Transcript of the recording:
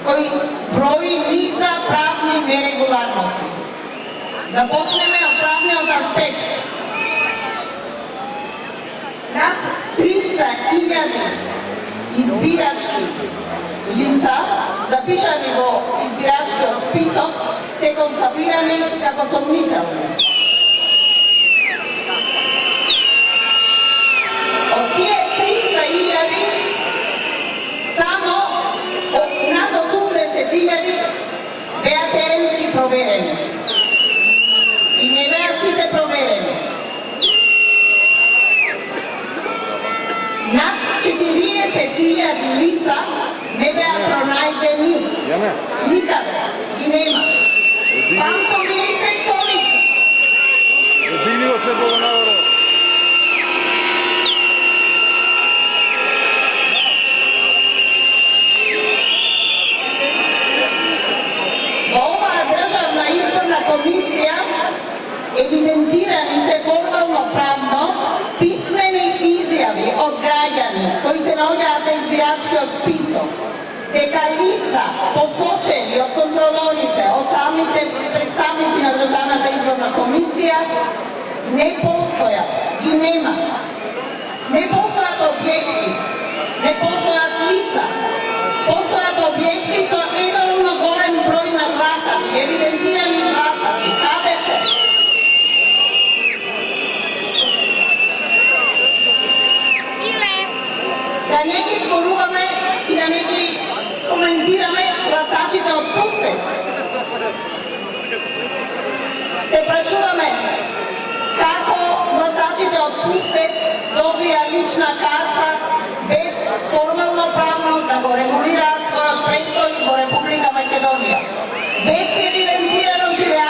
koji broji niza pravnih neregularnosti. Da počneme od pravnog aspekta. Nad 300.000 izbiračkih lica zapišani vo izbiračkih spisom se konstatirani kako sumnitelni. Od tije 300.000 samo nad 80.000 bea terenski provereni. I ne bea svite provereni. Nad 40.000 lica ne bea pronajdeni. Nikada. I nema. Bankovi li se što lica? Dignivo se Boga navore. Ova državna izborna komisija evidentirani se formalno pravno pismeni izjavi od građani koji se navljate izbirački od spisom. Дека лица посочени од контролорите, од самите представници на Државната изборна комисија не постојат, ги нема. Не постојат објекти, не постојат лица, постојат објекти со еднородно голем број на гласачи, евидентирани гласачи. Каде се? Да не ги зборуваме и да не ги коментираме гласачите од Пустец. Се прашуваме како гласачите од Пустец добија лична карта без формално правно да го регулираат својот престој во Република Македонија. Без